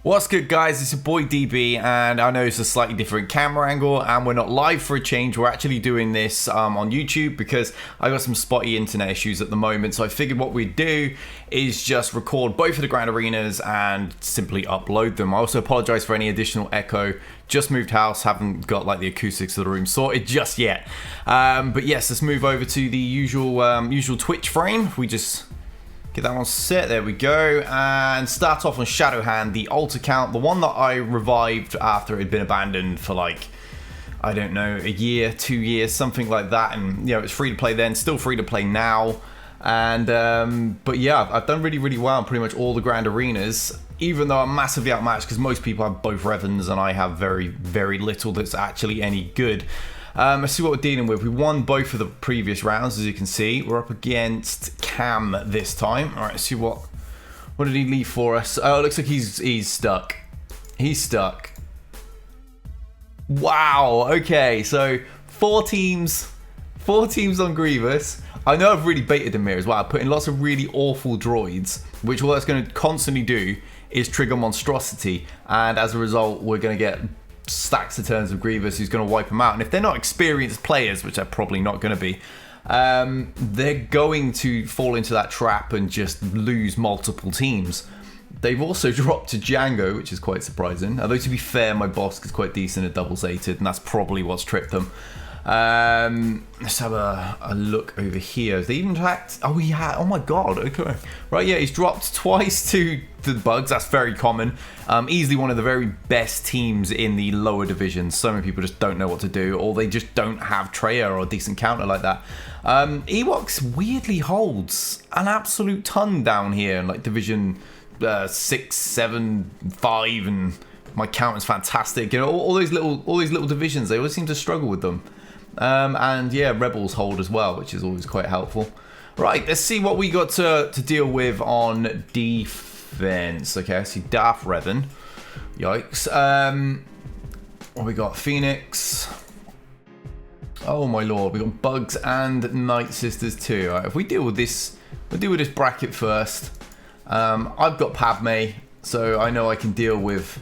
What's good, guys? It's your boy DB, and I know it's a slightly different camera angle and we're not live for a change. We're actually doing this on YouTube because I got some spotty internet issues at the moment, so I figured what we'd do is just record both of the grand arenas and simply upload them. I also apologize for any additional echo. Just moved house, haven't got like the acoustics of the room sorted just yet. But yes, let's move over to the usual Twitch frame. We just get that one set, there we go, and start off on ShadowHand, the alt account, the one that I revived after it had been abandoned for like, I don't know, a year, 2 years, something like that, and you know, it's free to play then, still free to play now, and but yeah, I've done really well on pretty much all the grand arenas, even though I'm massively outmatched because most people have both Revens and I have very little that's actually any good. Let's see what we're dealing with. We won both of the previous rounds, as you can see. We're up against Cam this time. All right, let's see what did he leave for us? Oh, it looks like he's stuck. He's stuck. Wow. Okay, so four teams on Grievous. I know I've really baited him here as well. I put in lots of really awful droids, which all that's going to constantly do is trigger monstrosity, and as a result, we're going to get stacks of turns of Grievous who's going to wipe them out. And if they're not experienced players, which they're probably not going to be, they're going to fall into that trap and just lose multiple teams. They've also dropped to Django, which is quite surprising. Although, to be fair, my boss is quite decent at double sated, and that's probably what's tripped them. Let's have a look over here. Has they even attacked? Oh, he had. Oh my god. Okay. Right. Yeah, he's dropped twice to the bugs. That's very common. Easily one of the very best teams in the lower divisions. So many people just don't know what to do, or they just don't have Treya or a decent counter like that. Ewoks weirdly holds an absolute ton down here in like division 6, 7, 5, and my count is fantastic. You know, all these little divisions, they always seem to struggle with them. And yeah, Rebels hold as well, which is always quite helpful. Right, let's see what we got to deal with on defense. Okay, I see Darth Revan. Yikes. What we got? Phoenix. Oh my lord, we got Bugs and Night Sisters too. Right, if we deal with this, we'll deal with this bracket first. I've got Padme, so I know I can deal with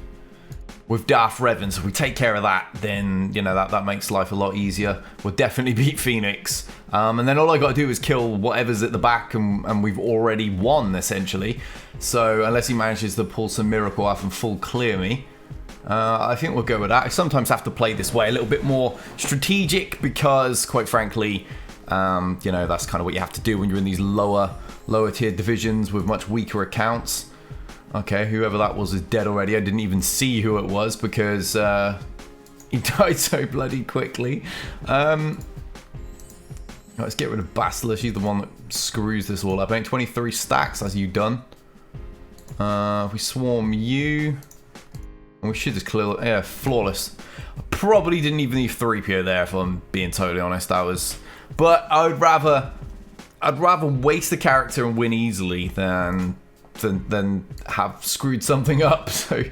Darth Revan, so if we take care of that, then you know that makes life a lot easier. We'll definitely beat Phoenix, and then all I got to do is kill whatever's at the back, and we've already won essentially. So unless he manages to pull some miracle off and full clear me, I think we'll go with that. I sometimes have to play this way a little bit more strategic because, quite frankly, you know, that's kind of what you have to do when you're in these lower tier divisions with much weaker accounts. Okay, whoever that was is dead already. I didn't even see who it was because he died so bloody quickly. Let's get rid of Bastila. She's the one that screws this all up. I think 23 stacks, as you done. If we swarm you, and we should just clear. Yeah, flawless. I probably didn't even need 3PO there, if I'm being totally honest. But I'd rather waste the character and win easily than have screwed something up. So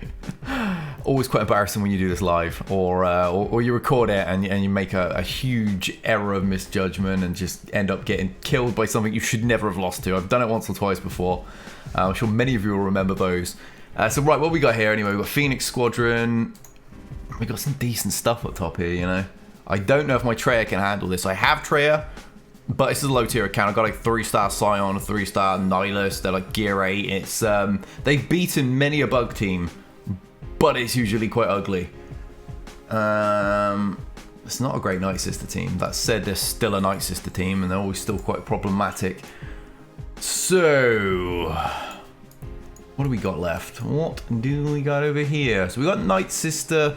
always quite embarrassing when you do this live, or you record it and you make a huge error of misjudgment and just end up getting killed by something you should never have lost to. I've done it once or twice before. I'm sure many of you will remember those. So right, what we got here anyway? We've got Phoenix Squadron. We got some decent stuff up top here, you know. I don't know if my Treya can handle this. I have Treya, but this is a low tier account. I've got like 3-star Scion, a 3-star Nihilus. They're like gear 8. It's they've beaten many a bug team, but it's usually quite ugly. It's not a great Night Sister team. That said, they're still a Night Sister team, and they're always still quite problematic. So, what do we got left? What do we got over here? So we got Night Sister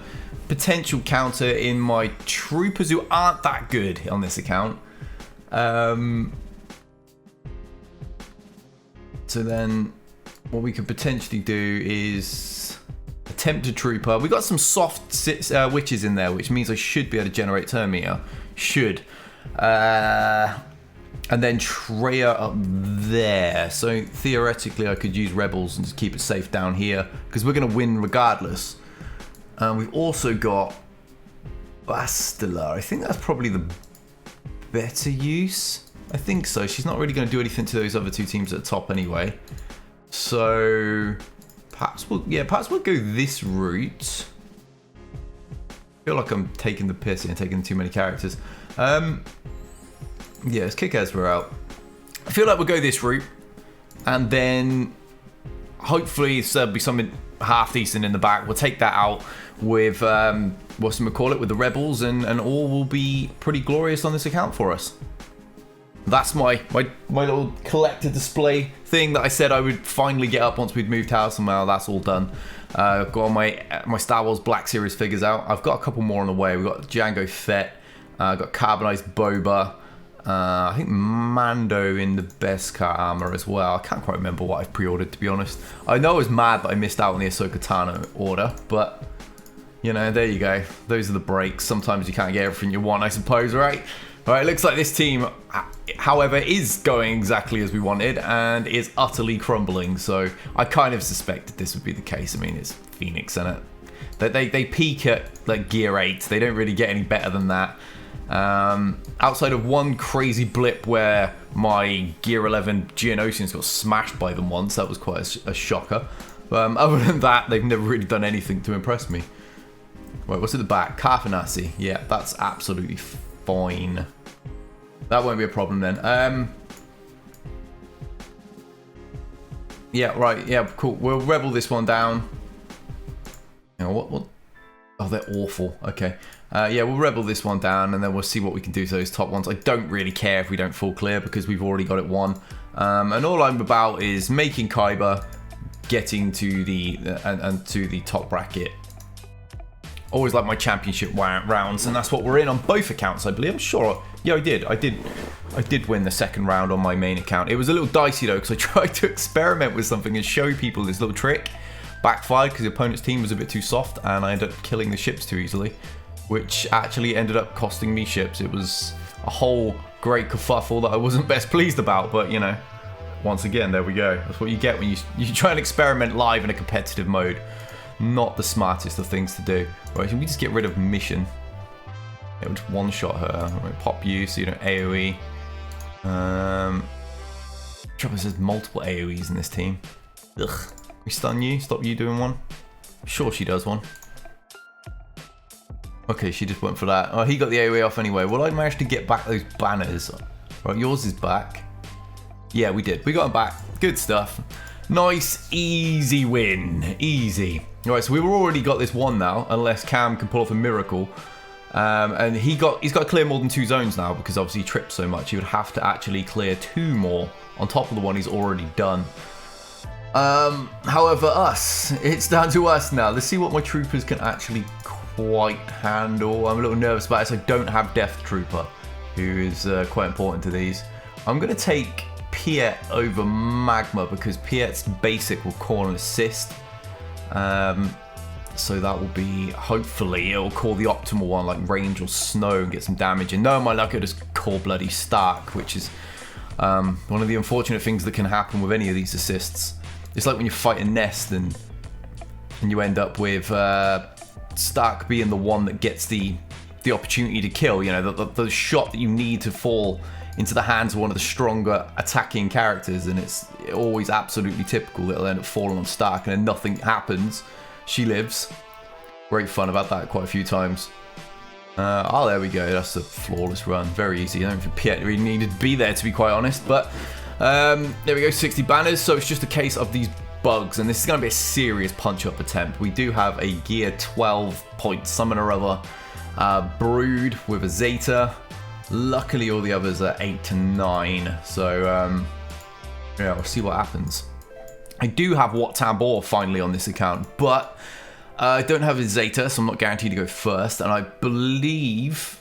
potential counter in my troopers who aren't that good on this account. So then what we could potentially do is attempt a trooper. We got some soft witches in there, which means I should be able to generate turn meter. Should. And then Treya up there. So theoretically I could use Rebels and just keep it safe down here because we're going to win regardless. We've also got Bastila. I think that's probably the better use. I think so. She's not really going to do anything to those other two teams at the top anyway. So perhaps we'll go this route. I feel like I'm taking the piss and taking too many characters. Yeah, let's kick Ezra out. I feel like we'll go this route, and then hopefully there'll be something half decent in the back. We'll take that out with what's we call it, with the rebels, and all will be pretty glorious on this account for us. That's my little collector display thing that I said I would finally get up once we'd moved house, and now that's all done. I've got all my Star Wars Black Series figures out. I've got a couple more on the way. We've got Jango Fett, I've got Carbonized Boba, I think Mando in the Beskar armor as well. I can't quite remember what I've pre-ordered, to be honest. I know I was mad that I missed out on the Ahsoka Tano order, but you know, there you go. Those are the breaks. Sometimes you can't get everything you want, I suppose, right? All right, looks like this team, however, is going exactly as we wanted and is utterly crumbling. So I kind of suspected this would be the case. I mean, it's Phoenix, isn't it? They peak at like Gear 8. They don't really get any better than that. Outside of one crazy blip where my Gear 11 Geonosians got smashed by them once, that was quite a shocker. Other than that, they've never really done anything to impress me. Wait, what's at the back? Karfanasi. Yeah, that's absolutely fine. That won't be a problem then. Yeah, right. Yeah, cool. We'll rebel this one down. You know, what? Oh, they're awful. Okay. Yeah, we'll rebel this one down, and then we'll see what we can do to those top ones. I don't really care if we don't full clear because we've already got it won. And all I'm about is making Kyber, getting to the and to the top bracket. Always like my championship rounds, and that's what we're in on both accounts, I believe. I'm sure. Yeah, I did win the second round on my main account. It was a little dicey though, because I tried to experiment with something and show people this little trick. Backfired because the opponent's team was a bit too soft, and I ended up killing the ships too easily, which actually ended up costing me ships. It was a whole great kerfuffle that I wasn't best pleased about, but you know, once again, there we go. That's what you get when you try and experiment live in a competitive mode. Not the smartest of things to do. Right, can we just get rid of mission? Yeah, we'll just one-shot her. Right, pop you so you don't AoE. Trouble is there's multiple AoEs in this team. Ugh. We stun you? Stop you doing one? I'm sure she does one. Okay, she just went for that. Oh, he got the AoE off anyway. Well, I managed to get back those banners. Right, yours is back. Yeah, we did. We got them back. Good stuff. Nice, easy win. Easy. Alright, so we've already got this one now, unless Cam can pull off a miracle. And he's got to clear more than 2 zones now, because obviously he tripped so much. He would have to actually clear 2 more on top of the one he's already done. However, it's down to us now. Let's see what my troopers can actually quite handle. I'm a little nervous about this. I don't have Death Trooper, who is quite important to these. I'm going to take Piet over Magma, because Piet's basic will call and assist. So that will be, hopefully, it will call the optimal one, like range or snow, and get some damage. And knowing my luck, it'll just call bloody Stark, which is one of the unfortunate things that can happen with any of these assists. It's like when you fight a nest and you end up with Stark being the one that gets the opportunity to kill. You know, the shot that you need to fall into the hands of one of the stronger attacking characters, and it's always absolutely typical that it'll end up falling on Stark, and then nothing happens. She lives. Great fun about that quite a few times. Oh, there we go. That's a flawless run. Very easy. I don't think Piet really needed to be there, to be quite honest. But there we go. 60 banners. So it's just a case of these bugs, and this is going to be a serious punch-up attempt. We do have a Gear 12 point summon or other Brood with a Zeta. Luckily, all the others are 8 to 9. So yeah, we'll see what happens. I do have Wat Tambor finally on this account, but I don't have a Zeta, so I'm not guaranteed to go first. And I believe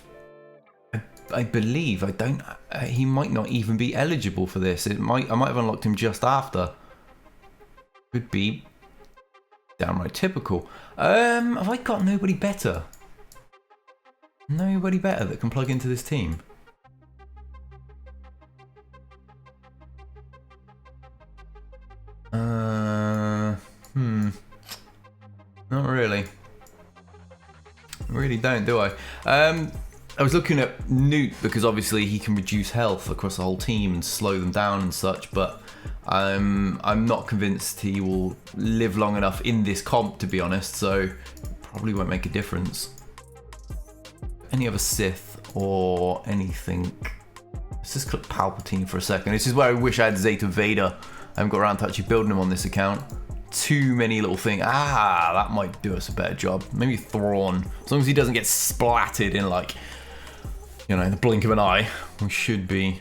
I don't. He might not even be eligible for this. I might have unlocked him just after. Could be downright typical. Have I got nobody better? Nobody better that can plug into this team. Not really. I really don't, do I? I was looking at Newt because obviously he can reduce health across the whole team and slow them down and such, but I'm not convinced he will live long enough in this comp, to be honest, so probably won't make a difference. Any other Sith or anything? Let's just click Palpatine for a second. This is where I wish I had Zeta Vader. I haven't got around to actually building him on this account. Too many little things. That might do us a better job. Maybe Thrawn. As long as he doesn't get splatted in, like, you know, in the blink of an eye, we should be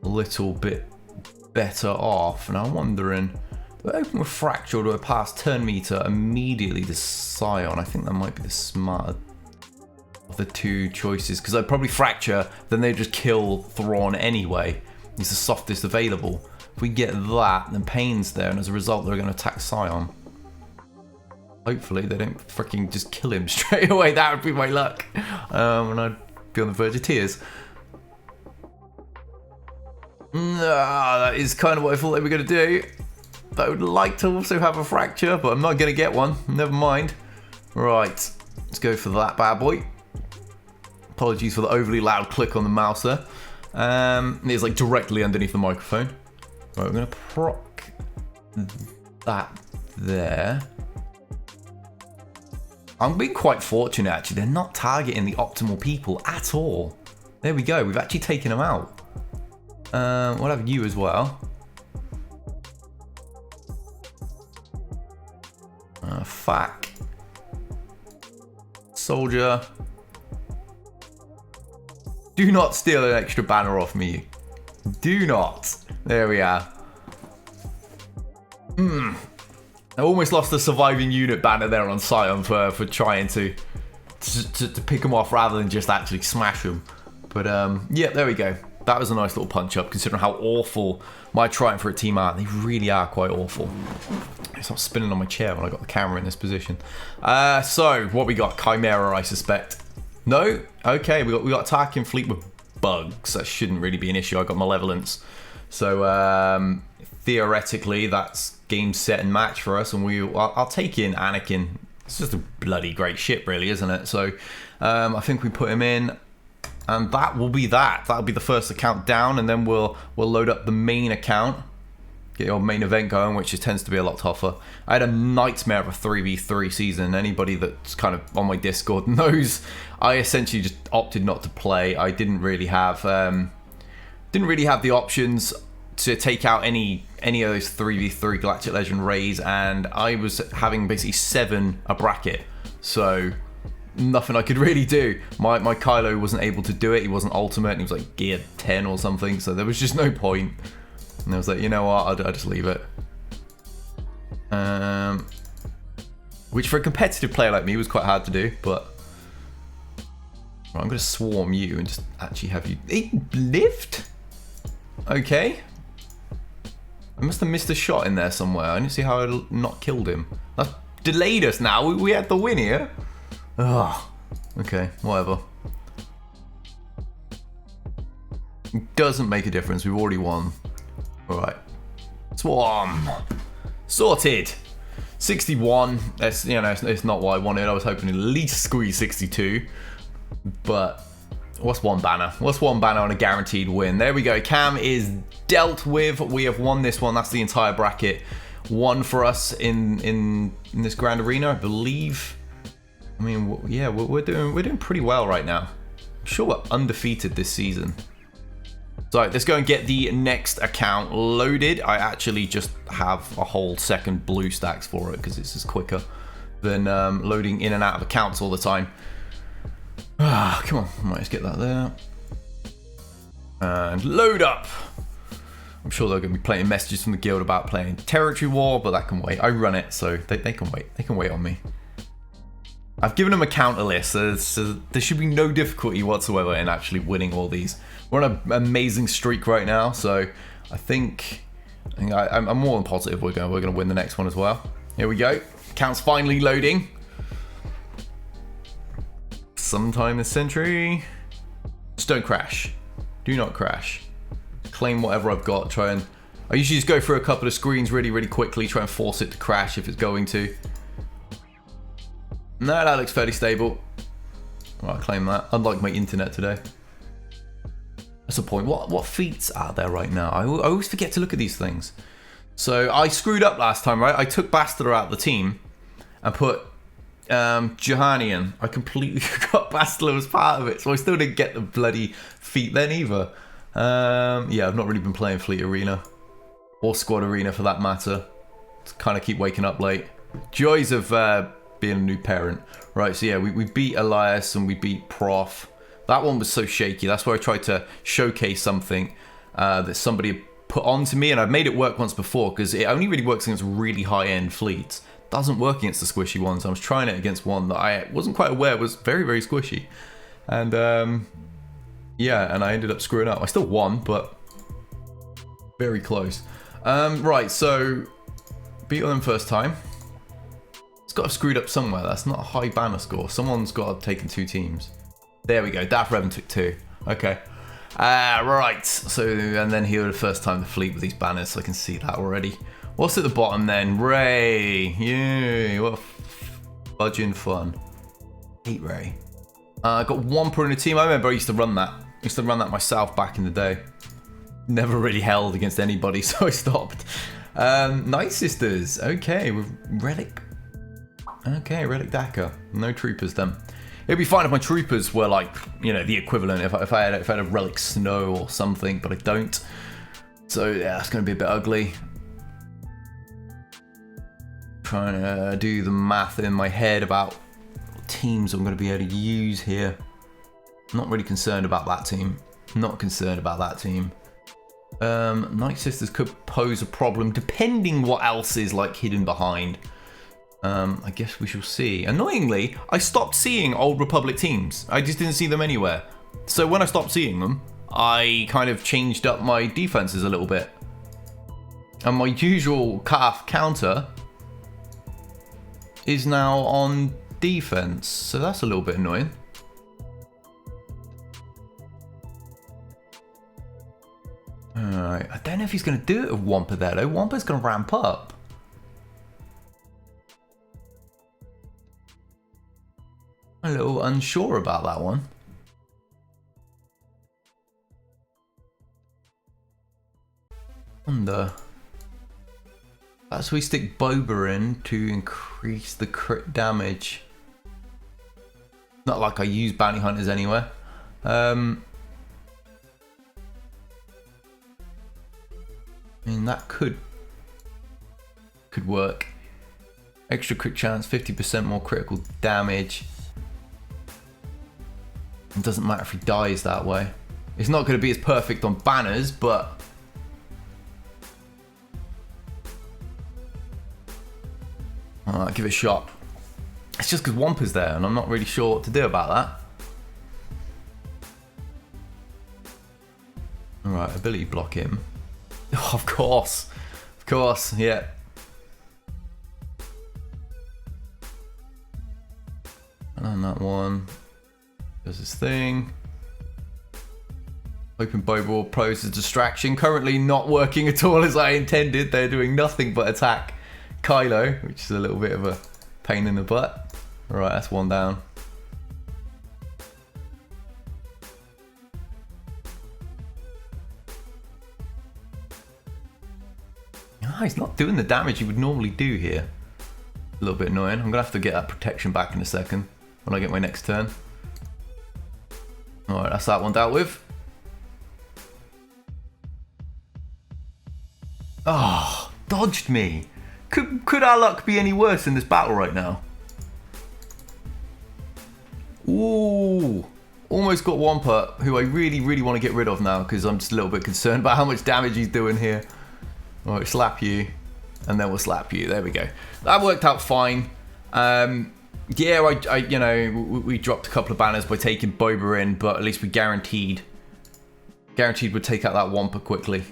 a little bit better off. And I'm wondering, do I open with Fracture or do I pass Turn Meter immediately to Scion? I think that might be the smarter of the two choices, because I'd probably Fracture, then they'd just kill Thrawn anyway. He's the softest available. If we get that, then Pain's there, and as a result, they're going to attack Scion. Hopefully, they don't freaking just kill him straight away. That would be my luck. And I'd be on the verge of tears. That is kind of what I thought they were going to do. I would like to also have a Fracture, but I'm not going to get one. Never mind. Right, let's go for that bad boy. Apologies for the overly loud click on the mouse there. It's like directly underneath the microphone. Right, we're going to proc that there. I'm being quite fortunate, actually. They're not targeting the optimal people at all. There we go. We've actually taken them out. We'll have you as well. Fac. Soldier. Do not steal an extra banner off me. Do not. There we are. I almost lost the surviving unit banner there on Scion for trying to pick them off rather than just actually smash them. But yeah, there we go. That was a nice little punch up, considering how awful my trying for a team are. They really are quite awful. It's not spinning on my chair when I got the camera in this position. So what we got? Chimera, I suspect. No? Okay, we got attacking fleet with bugs. That shouldn't really be an issue. I got malevolence. So theoretically, that's game, set, and match for us. And I'll take in Anakin. It's just a bloody great ship, really, isn't it? So I think we put him in. And that will be that. That'll be the first account down. And then we'll load up the main account. Get your main event going, which just tends to be a lot tougher. I had a nightmare of a 3v3 season. Anybody that's kind of on my Discord knows I essentially just opted not to play. I didn't really have the options to take out any of those 3v3 Galactic Legend Rays, and I was having basically 7 a bracket. So nothing I could really do. My Kylo wasn't able to do it. He wasn't ultimate, and he was like gear 10 or something. So there was just no point. And I was like, you know what, I'll just leave it. Which for a competitive player like me was quite hard to do, but right, I'm going to swarm you and just actually have you... He lived? Okay. I must have missed a shot in there somewhere. I didn't see how I not killed him. That's delayed us now. We had the win here. Oh, okay, whatever. It doesn't make a difference. We've already won. Alright. Swarm. Sorted. 61. That's, you know, it's not what I wanted. I was hoping to at least squeeze 62. But what's one banner? What's one banner on a guaranteed win? There we go. Cam is dealt with. We have won this one. That's the entire bracket. One for us in this grand arena, I believe. I mean, yeah, we're doing pretty well right now. I'm sure we're undefeated this season. So let's go and get the next account loaded. I actually just have a whole second blue stacks for it because this is quicker than loading in and out of accounts all the time. Come on, I might just get that there. And load up. I'm sure they're going to be playing messages from the guild about playing Territory War, but that can wait. I run it, so they can wait. They can wait on me. I've given them a counter list, so there should be no difficulty whatsoever in actually winning all these. We're on an amazing streak right now, so I think I'm more than positive we're going to win the next one as well. Here we go. Account's finally loading. Sometime this century. Just don't crash. Do not crash. Claim whatever I've got. I usually just go through a couple of screens really, really quickly. Try and force it to crash if it's going to. No, that looks fairly stable. Right, I claim that. Unlike my internet today. That's the point. What feats are there right now? I always forget to look at these things. So I screwed up last time, right? I took Bastila out of the team and put Johanian. I completely forgot Bastila was part of it, so I still didn't get the bloody feat then either. Yeah, I've not really been playing Fleet Arena. Or Squad Arena for that matter. Just kind of keep waking up late. Joys of being a new parent. Right, so yeah, we beat Elias and we beat Prof. That one was so shaky. That's where I tried to showcase something that somebody put onto me, and I've made it work once before because it only really works against really high-end fleets. It doesn't work against the squishy ones. I was trying it against one that I wasn't quite aware was very, very squishy. And yeah, and I ended up screwing up. I still won, but very close. Right, so beat them first time. It's got to have screwed up somewhere. That's not a high banner score. Someone's got to have taken 2 teams. There we go. Daft Revan took 2. Okay. Right. So, and then here the first time the fleet with these banners. So I can see that already. What's at the bottom then? Ray. Yay. What fudging fun. Hate Ray. I got Wampa in the team. I remember I used to run that. I used to run that myself back in the day. Never really held against anybody, so I stopped. Night Sisters. Okay, with Relic. Okay, Relic Dakar. No troopers then. It'd be fine if my troopers were like, you know, the equivalent. If I had a Relic Snow or something, but I don't. So yeah, it's going to be a bit ugly. Trying to do the math in my head about teams I'm going to be able to use here. Not really concerned about that team. Not concerned about that team. Night Sisters could pose a problem depending what else is like hidden behind. I guess we shall see. Annoyingly, I stopped seeing Old Republic teams. I just didn't see them anywhere. So when I stopped seeing them, I kind of changed up my defenses a little bit. And my usual cut-off counter is now on defense. So that's a little bit annoying. Alright, I don't know if he's going to do it with Wampa there though. Wampa's going to ramp up. I'm a little unsure about that one. Wonder. That's we stick Boba in to increase the crit damage. Not like I use bounty hunters anywhere. I mean that could work. Extra crit chance, 50% more critical damage. It doesn't matter if he dies that way. It's not going to be as perfect on banners, but I'll give it a shot. It's just because Wampa's there, and I'm not really sure what to do about that. Alright, ability block him. Oh, of course, yeah. And on that one. Does his thing. Open Boba will pose a distraction. Currently not working at all as I intended. They're doing nothing but attack Kylo, which is a little bit of a pain in the butt. Alright, that's one down. Oh, he's not doing the damage he would normally do here. A little bit annoying. I'm going to have to get that protection back in a second when I get my next turn. Alright, that's that one dealt with. Oh, dodged me. Could our luck be any worse in this battle right now? Ooh, almost got Wampa, who I really, really want to get rid of now because I'm just a little bit concerned about how much damage he's doing here. Alright, slap you, and then we'll slap you. There we go. That worked out fine. Yeah, I you know, we dropped a couple of banners by taking Boba in, but at least we guaranteed would take out that Wampa quickly.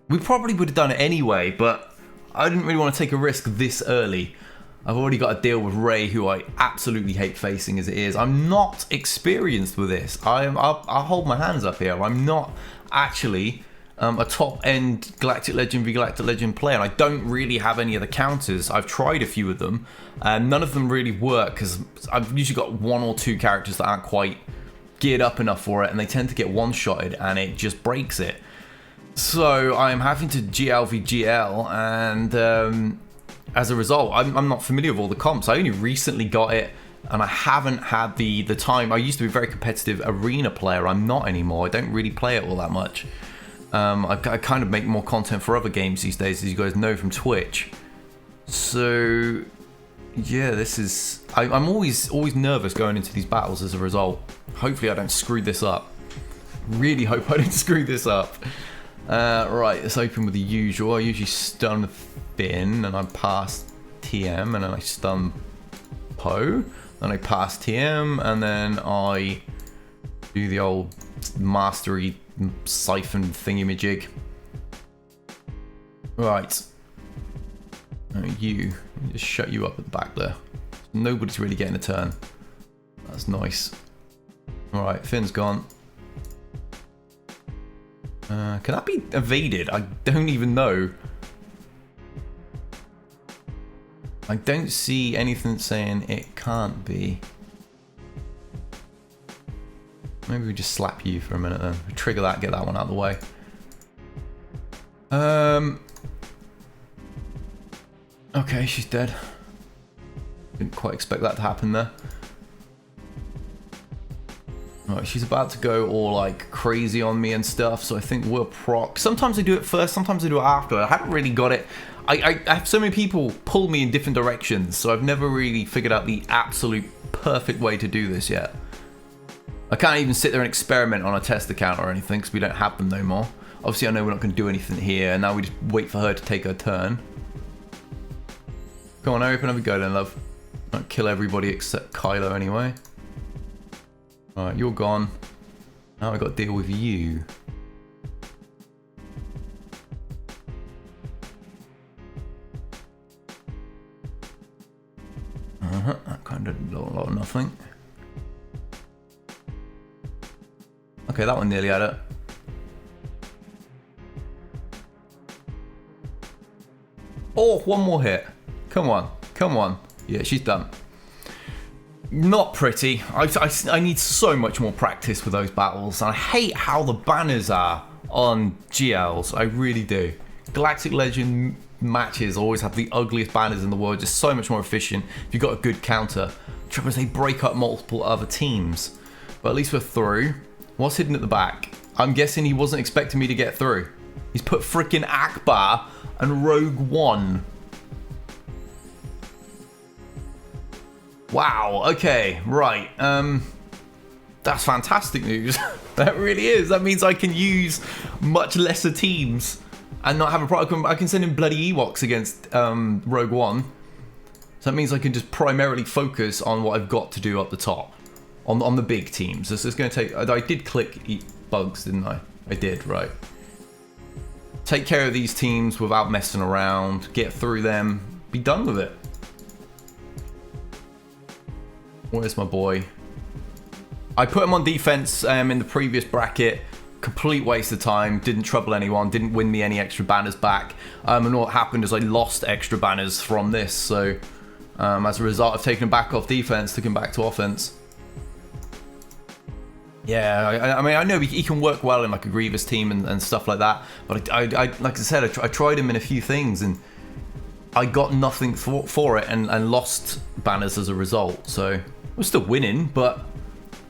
We probably would have done it anyway, but I didn't really want to take a risk this early. I've already got to deal with Rey, who I absolutely hate facing as it is. I'm not experienced with this. I'll hold my hands up here. I'm not actually a top-end Galactic Legend v Galactic Legend player, and I don't really have any of the counters. I've tried a few of them, and none of them really work because I've usually got 1 or 2 characters that aren't quite geared up enough for it, and they tend to get one-shotted, and it just breaks it. So I'm having to GL v GL, and as a result, I'm not familiar with all the comps. I only recently got it, and I haven't had the time. I used to be a very competitive arena player. I'm not anymore. I don't really play it all that much. I kind of make more content for other games these days, as you guys know from Twitch. So yeah, this is... I'm always nervous going into these battles as a result. Hopefully I don't screw this up. Really hope I don't screw this up. Right, let's open with the usual. I usually stun Finn, and I pass TM, and then I stun Poe, then I pass TM, and then I do the old mastery siphon thingy-majig. Right. You just shut you up at the back there. Nobody's really getting a turn. That's nice. Alright, Finn's gone. Can that be evaded? I don't even know. I don't see anything saying it can't be. Maybe we just slap you for a minute then. Trigger that, get that one out of the way. Okay, she's dead. Didn't quite expect that to happen there. Right, she's about to go all like crazy on me and stuff, so I think we'll proc. Sometimes I do it first, sometimes I do it after. I haven't really got it. I have so many people pull me in different directions, so I've never really figured out the absolute perfect way to do this yet. I can't even sit there and experiment on a test account or anything because we don't have them no more. Obviously I know we're not going to do anything here, and now we just wait for her to take her turn. Come on, open up and go then, love. Don't kill everybody except Kylo anyway. Alright, you're gone. Now I've got to deal with you. That kind of a lot of nothing. Okay, that one nearly had it. Oh, one more hit. Come on, come on. Yeah, she's done. Not pretty. I need so much more practice with those battles. And I hate how the banners are on GLs. I really do. Galactic Legend matches always have the ugliest banners in the world. Just so much more efficient if you've got a good counter. Trouble is they break up multiple other teams. But at least we're through. What's hidden at the back? I'm guessing he wasn't expecting me to get through. He's put frickin' Akbar and Rogue One. Wow, okay, right. That's fantastic news. That really is. That means I can use much lesser teams and not have a problem. I can send in bloody Ewoks against Rogue One. So that means I can just primarily focus on what I've got to do up the top. On the big teams. This is going to take... I did click eat bugs, didn't I? I did, right. Take care of these teams without messing around. Get through them. Be done with it. Where's my boy? I put him on defense in the previous bracket. Complete waste of time. Didn't trouble anyone. Didn't win me any extra banners back. And what happened is I lost extra banners from this. So as a result, I've taken him back off defense, took him back to offense. Yeah, I mean, I know he can work well in like a Grievous team and stuff like that. But I like I said, I tried him in a few things and I got nothing for it and lost banners as a result. So I was still winning, but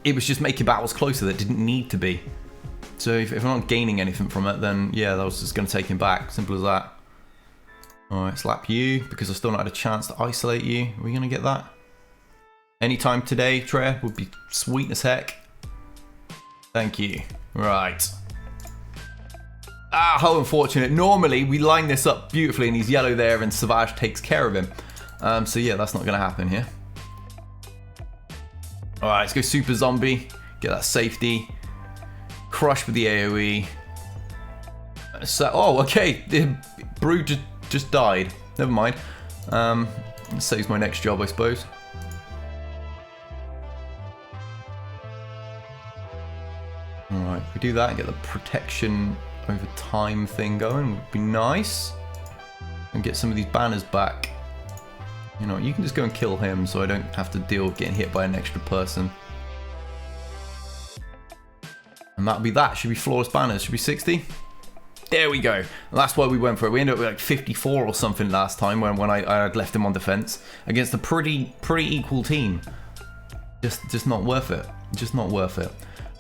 it was just making battles closer that didn't need to be. So if I'm not gaining anything from it, then yeah, that was just going to take him back. Simple as that. Alright, slap you, because I still not had a chance to isolate you. Are we going to get that? Anytime today, Trey, would be sweet as heck. Thank you. Right. Ah, how unfortunate. Normally, we line this up beautifully and he's yellow there and Savage takes care of him. So yeah, that's not going to happen here. Alright, let's go Super Zombie. Get that safety. Crush with the AoE. So, oh, okay. The Brood just died. Never mind. Saves my next job, I suppose. Alright, we do that and get the protection over time thing going would be nice. And get some of these banners back. You know, you can just go and kill him so I don't have to deal with getting hit by an extra person. And that'll be that. Should be flawless banners. Should be 60. There we go. And that's why we went for it. We ended up with like 54 or something last time when I had left him on defense against a pretty equal team. Just not worth it. Just not worth it.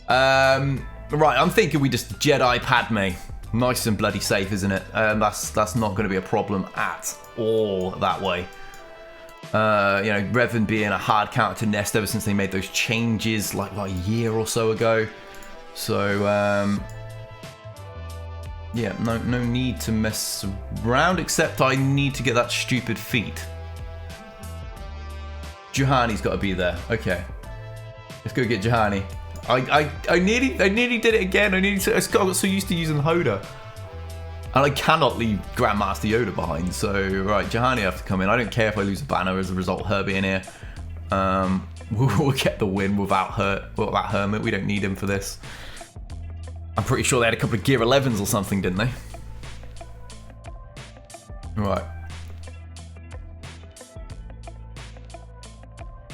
Right, I'm thinking we just Jedi Padme. Nice and bloody safe, isn't it? That's not going to be a problem at all that way. You know, Revan being a hard counter to Nest ever since they made those changes like a year or so ago. So, yeah, no need to mess around, except I need to get that stupid feat. Juhani's got to be there. Okay, let's go get Juhani. I nearly did it again. I got so used to using Hoda. And I cannot leave Grandmaster Yoda behind. So, right, Juhani have to come in. I don't care if I lose a banner as a result of her being here. We'll get the win without Hermit. We don't need him for this. I'm pretty sure they had a couple of Gear 11s or something, didn't they? Right.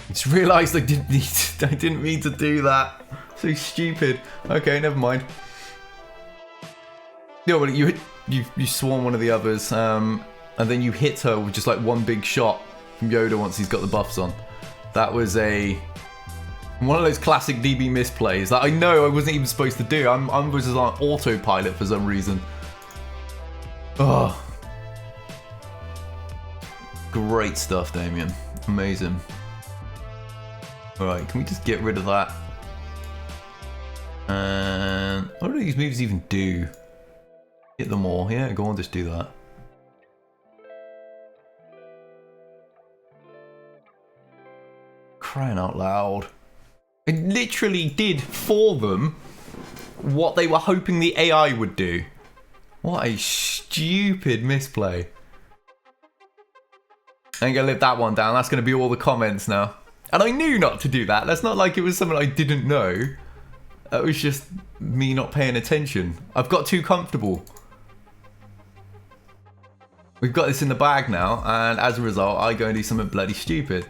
Just realised I didn't mean to do that. So stupid. Okay, never mind. No, but you swarm one of the others, and then you hit her with just like one big shot from Yoda once he's got the buffs on. That was one of those classic DB misplays that I know I wasn't even supposed to do. I was just on autopilot for some reason. Oh, great stuff, Damien. Amazing. All right, can we just get rid of that? And what do these moves even do? Hit them all. Yeah, go on, just do that. Crying out loud. It literally did for them what they were hoping the AI would do. What a stupid misplay. I ain't gonna live that one down. That's gonna be all the comments now. And I knew not to do that. That's not like it was something I didn't know. That was just me not paying attention. I've got too comfortable. We've got this in the bag now, and as a result, I go and do something bloody stupid.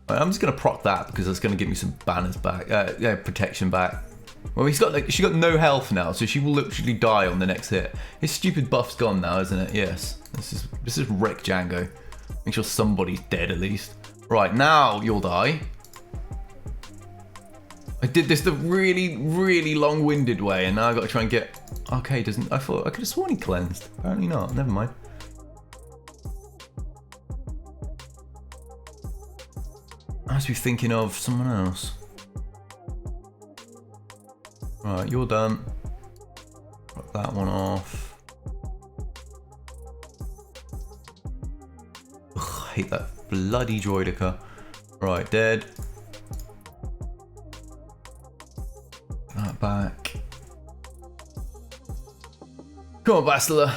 Right, I'm just gonna proc that because that's gonna give me some banners back, yeah, protection back. Well, she's got no health now, so she will literally die on the next hit. His stupid buff's gone now, isn't it? Yes. This is wreck Django. Make sure somebody's dead at least. Right, now you'll die. I did this the really long-winded way, and now I've got to try and get... Okay, I thought I could have sworn he cleansed. Apparently not. Never mind. I must be thinking of someone else. Right, you're done. Got that one off. Ugh, I hate that bloody droidica. Right, dead. That back. Come on, Bastila.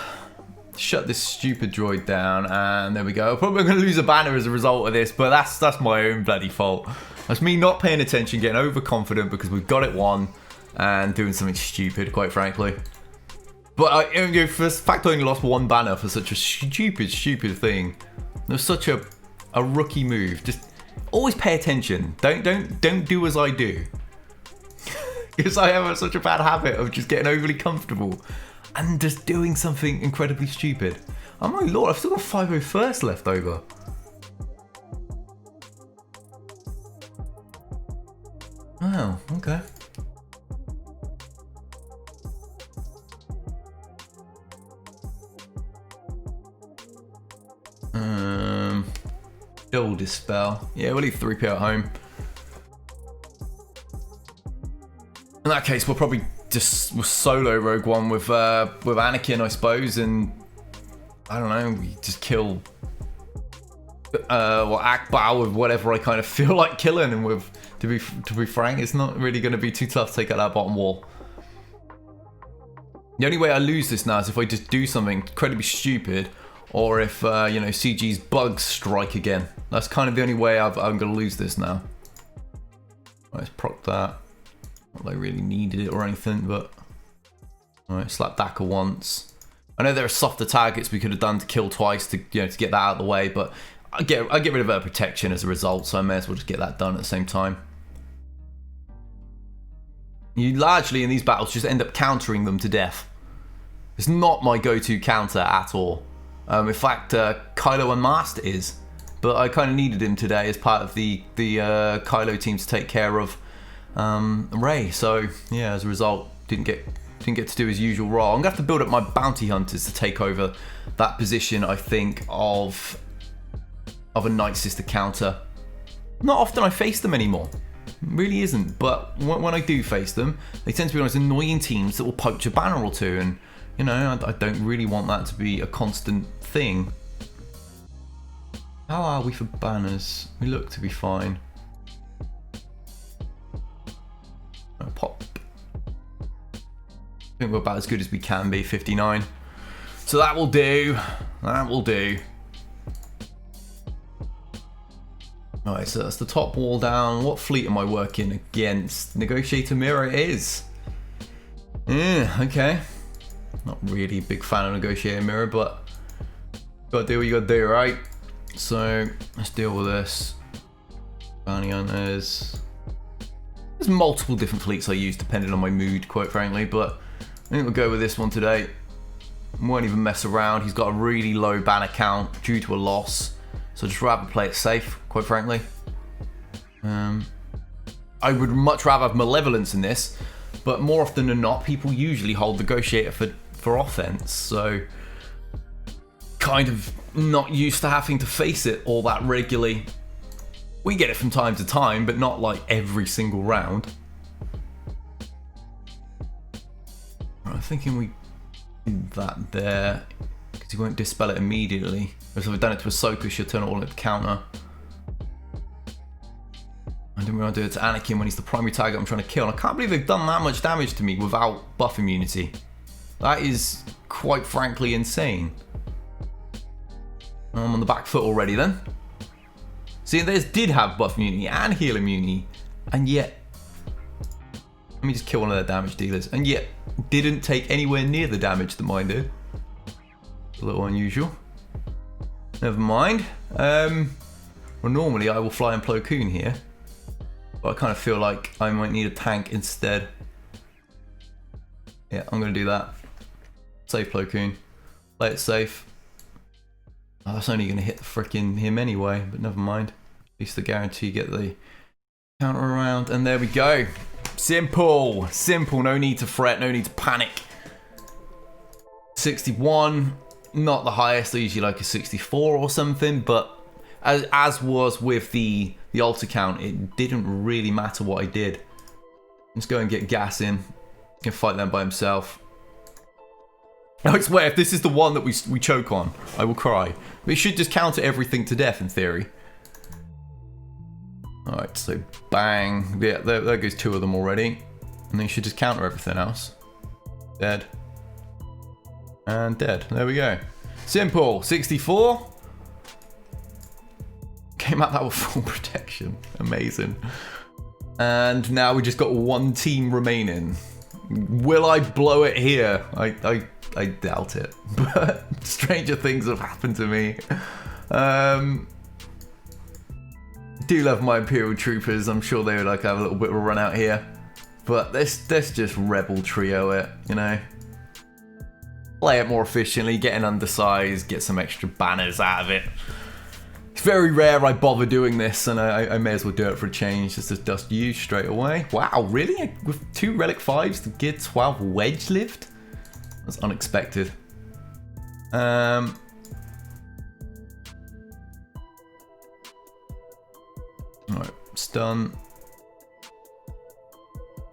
Shut this stupid droid down, and there we go. Probably going to lose a banner as a result of this, but that's my own bloody fault. That's me not paying attention, getting overconfident because we've got it won, and doing something stupid, quite frankly. But for the fact I only lost one banner for such a stupid thing, it was such a rookie move. Just always pay attention. Don't do as I do, because I have such a bad habit of just getting overly comfortable and just doing something incredibly stupid. Oh my lord, I've still got 501st left over. Wow, okay. Double dispel. Yeah, we'll leave 3P at home. In that case, we'll probably just solo Rogue One with Anakin, I suppose, and I don't know, we just kill Akbar with whatever I kind of feel like killing him with. To be frank, it's not really going to be too tough to take out that bottom wall. The only way I lose this now is if I just do something incredibly stupid, or if you know, CG's bugs strike again. That's kind of the only way I'm going to lose this now. Right, let's proc that. Not that I really needed it or anything, but All right, slap Daka once. I know there are softer targets we could have done to kill twice to to get that out of the way, but I get rid of her protection as a result, so I may as well just get that done at the same time. You largely in these battles just end up countering them to death. It's not my go-to counter at all. In fact, Kylo Unmasked is, but I kind of needed him today as part of the Kylo team to take care of Rey. So yeah, as a result, didn't get to do his usual role. I'm gonna have to build up my bounty hunters to take over that position, I think, of a Night Sister counter. Not often I face them anymore. It really isn't, but when I do face them, they tend to be one of those annoying teams that will poach a banner or two, and I don't really want that to be a constant thing. How are we for banners? We look to be fine. Pop. I think we're about as good as we can be, 59. So that will do. That will do. Alright, so that's the top wall down. What fleet am I working against? Negotiator Mirror it is. Yeah, okay. Not really a big fan of Negotiator Mirror, but gotta do what you gotta do, right? So let's deal with this. Bounty Hunters. There's multiple different fleets I use depending on my mood, quite frankly, but I think we'll go with this one today. Won't even mess around. He's got a really low banner count due to a loss. So I'd just rather play it safe, quite frankly. I would much rather have Malevolence in this, but more often than not, people usually hold Negotiator for offense, so kind of not used to having to face it all that regularly. We get it from time to time, but not like every single round. I'm thinking we do that there, because he won't dispel it immediately. Whereas if I've done it to Ahsoka, she'll turn it all into counter. I didn't want to do it to Anakin when he's the primary target I'm trying to kill. And I can't believe they've done that much damage to me without buff immunity. That is quite frankly insane. I'm on the back foot already then. See, theirs did have buff immunity and heal immunity, and yet, let me just kill one of their damage dealers, and yet didn't take anywhere near the damage that mine did. A little unusual. Never mind. Well, normally I will fly and Plo Koon here, but I kind of feel like I might need a tank instead. Yeah, I'm going to do that. Save Plo Koon. Play it safe. Oh, that's only going to hit the frickin' him anyway, but never mind. At least the guarantee get the counter around, and there we go. Simple, simple. No need to fret, no need to panic. 61, not the highest. I usually like a 64 or something, but as was with the altar count, it didn't really matter what I did. Let's go and get gas in. He can fight them by himself. I swear, if this is the one that we choke on, I will cry. We should just counter everything to death in theory. Alright, so bang. Yeah, there goes two of them already. And then you should just counter everything else. Dead. And dead. There we go. Simple. 64. Came out that with full protection. Amazing. And now we just got one team remaining. Will I blow it here? I doubt it, but stranger things have happened to me. Do love my Imperial Troopers. I'm sure they would like have a little bit of a run out here, but let's just Rebel Trio it, you know. Play it more efficiently, get an undersized, get some extra banners out of it. It's very rare I bother doing this, and I may as well do it for a change, just to dust you straight away. Wow, really? With 2 Relic 5s to get 12 Wedge Lift? That's unexpected. Alright, stun.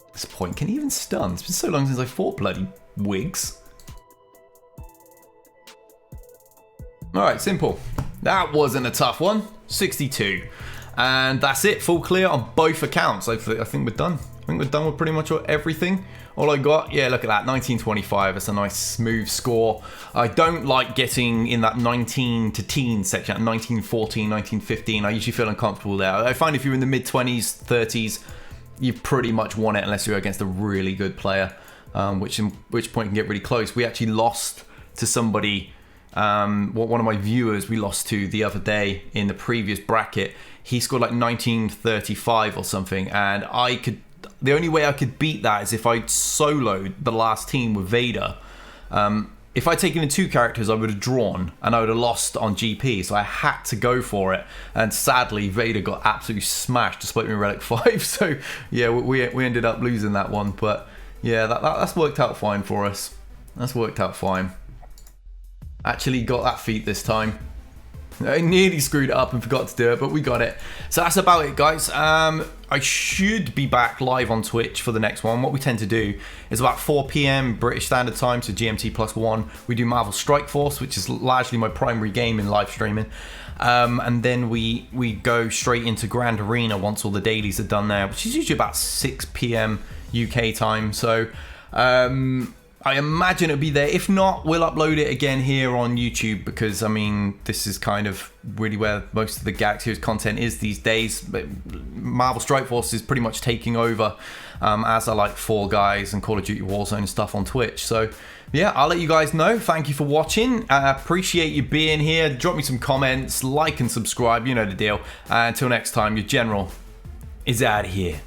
At this point, can he even stun? It's been so long since I fought bloody wigs. Alright, simple. That wasn't a tough one. 62. And that's it. Full clear on both accounts. I think we're done. I think we're done with pretty much everything. All I got, yeah, look at that, 1925. That's a nice smooth score. I don't like getting in that 19 to teen section, 1914, 1915. I usually feel uncomfortable there. I find if you're in the mid-20s, 30s, you pretty much won it unless you're against a really good player. which point can get really close. We actually lost to somebody, one of my viewers we lost to the other day in the previous bracket. He scored like 1935 or something, and the only way I could beat that is if I soloed the last team with Vader. If I'd taken in 2 characters, I would have drawn and I would have lost on GP, so I had to go for it. And sadly, Vader got absolutely smashed despite me Relic 5. So yeah, we ended up losing that one. But yeah, that's worked out fine for us. That's worked out fine. Actually got that feat this time. I nearly screwed it up and forgot to do it, but we got it. So that's about it, guys. I should be back live on Twitch for the next one. What we tend to do is about 4 PM British Standard Time, so GMT +1. We do Marvel Strike Force, which is largely my primary game in live streaming. And then we go straight into Grand Arena once all the dailies are done there, which is usually about 6 PM UK time. So I imagine it'll be there. If not, we'll upload it again here on YouTube, because I mean, this is kind of really where most of the GAC series content is these days. But Marvel Strike Force is pretty much taking over, as I like Fall Guys and Call of Duty Warzone and stuff on Twitch. So yeah, I'll let you guys know. Thank you for watching. I appreciate you being here. Drop me some comments, like and subscribe, you know the deal. Until next time, your general is out of here.